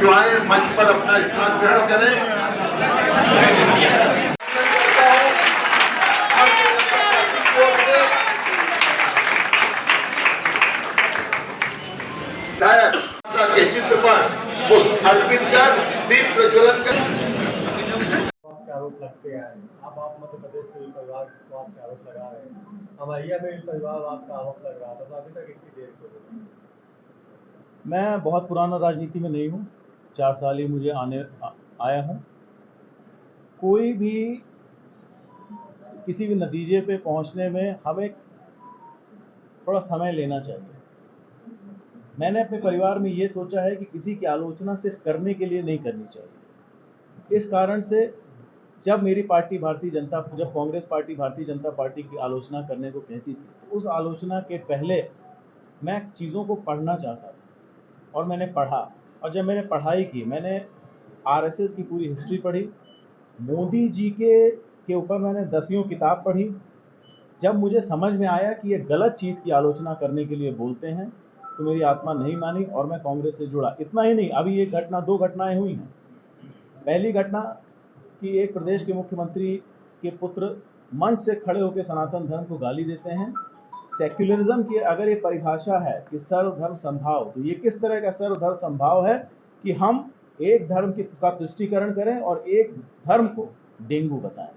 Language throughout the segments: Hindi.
जो आए मंच पर अपना स्थान ग्रहण करें। के चित्र पर पुष्प अर्पित कर दीप प्रज्वलन कर आरोप लगते हैं। अब आप मध्य प्रदेश में परिवार के आरोप लगा रहे हैं, हमारिया में परिवार आपका आरोप लग रहा था, तो अभी तक इतनी देर क्यों? मैं बहुत पुराना राजनीति में नहीं हूँ, 4 साल ही मुझे आया हूँ। कोई भी किसी भी नतीजे पे पहुँचने में हमें थोड़ा समय लेना चाहिए। मैंने अपने परिवार में ये सोचा है कि किसी की आलोचना सिर्फ करने के लिए नहीं करनी चाहिए। इस कारण से जब मेरी पार्टी जब कांग्रेस पार्टी भारतीय जनता पार्टी की आलोचना करने को कहती थी, तो उस आलोचना के पहले मैं चीज़ों को पढ़ना चाहता था और मैंने पढ़ा। और जब मैंने पढ़ाई की, मैंने आरएसएस की पूरी हिस्ट्री पढ़ी, मोदी जी के ऊपर मैंने 10वीं किताब पढ़ी। जब मुझे समझ में आया कि ये गलत चीज़ की आलोचना करने के लिए बोलते हैं, तो मेरी आत्मा नहीं मानी और मैं कांग्रेस से जुड़ा। इतना ही नहीं, अभी ये घटना 2 घटनाएं हुई हैं। पहली घटना कि एक प्रदेश के मुख्यमंत्री के पुत्र मंच से खड़े होकर सनातन धर्म को गाली देते हैं। सेक्युलरिज्म की अगर ये परिभाषा है कि सर्वधर्म समभाव, तो ये किस तरह का सर्वधर्म समभाव है कि हम एक धर्म का तुष्टीकरण करें और एक धर्म को डेंगू बताएं।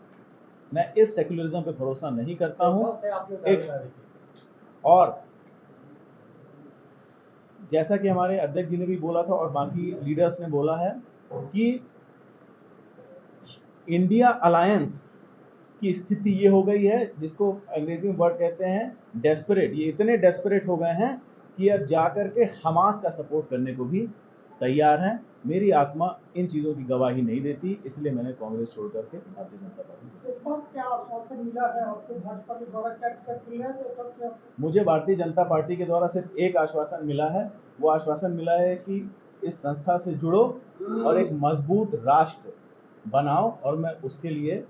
मैं इस सेक्युलरिज्म पे भरोसा नहीं करता हूं। और जैसा कि हमारे अध्यक्ष जी ने भी बोला था और बाकी लीडर्स ने बोला है कि इंडिया अलायंस की स्थिति ये हो गई है, जिसको अंग्रेजी में वर्ड कहते हैं डेस्परेट। ये इतने डेस्परेट हो गए हैं कि अब जाकर के हमास का सपोर्ट करने को भी तैयार हैं। मेरी आत्मा इन चीज़ों की गवाही नहीं देती, इसलिए मैंने कांग्रेस छोड़ करके भारतीय जनता पार्टी। इस वक्त क्या आश्वासन मिला है आपको भाजपा के द्वारा? क्या मिला है? मुझे भारतीय जनता पार्टी के द्वारा सिर्फ एक आश्वासन मिला है। वो आश्वासन मिला है कि इस संस्था से जुड़ो और एक मजबूत राष्ट्र बनाओ, और मैं उसके लिए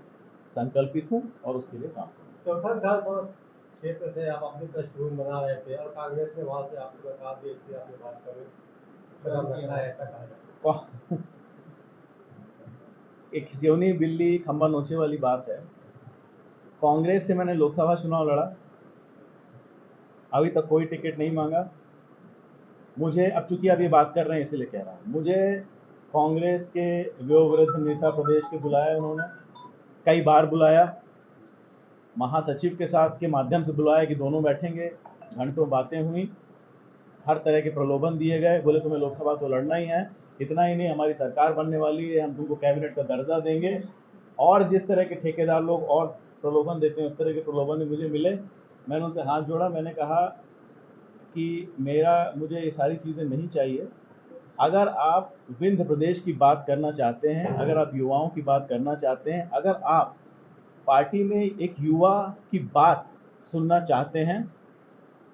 संकल्पित हूँ और उसके लिए काम करूँ। विधानसभा क्षेत्र से आप अपनी पृष्ठभूमि बना रहे थे और कांग्रेस ने वहां से आपको बता दी, इसलिए आपने बात करें ऐसा कहा। एक खिसियोनी बिल्ली खंबा नोचे वाली बात है। कांग्रेस से मैंने लोकसभा चुनाव लड़ा, अभी तक कोई टिकट नहीं मांगा मुझे। अब चूंकि आप ये बात कर रहे हैं इसलिए कह रहा हूँ, मुझे कांग्रेस के वयोवृद्ध नेता प्रदेश के बुलाया, उन्होंने कई बार बुलाया, महासचिव के साथ के माध्यम से बुलाया कि दोनों बैठेंगे, घंटों बातें हुई, हर तरह के प्रलोभन दिए गए। बोले तुम्हें लोकसभा तो लड़ना ही है, इतना ही नहीं हमारी सरकार बनने वाली है, हम तुमको कैबिनेट का दर्जा देंगे। और जिस तरह के ठेकेदार लोग और प्रलोभन देते हैं, उस तरह के प्रलोभन भी मुझे मिले। मैंने उनसे हाथ जोड़ा, मैंने कहा कि मुझे ये सारी चीज़ें नहीं चाहिए। अगर आप विंध्य प्रदेश की बात करना चाहते हैं, अगर आप युवाओं की बात करना चाहते हैं, अगर आप पार्टी में एक युवा की बात सुनना चाहते हैं,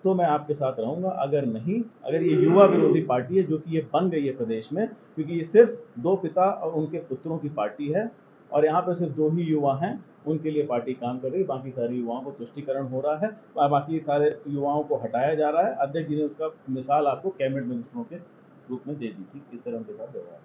तो मैं आपके साथ रहूंगा। अगर नहीं, अगर ये युवा विरोधी पार्टी है, जो कि ये बन गई है प्रदेश में, क्योंकि ये सिर्फ 2 पिता और उनके पुत्रों की पार्टी है और यहाँ पर सिर्फ 2 ही युवा हैं, उनके लिए पार्टी काम कर रही है। बाकी सारे युवाओं को तुष्टीकरण हो रहा है, बाकी सारे युवाओं को हटाया जा रहा है। अध्यक्ष जी ने उसका मिसाल आपको कैबिनेट मिनिस्टरों के रूप में दे दी थी, किस तरह उनके साथ व्यवहार।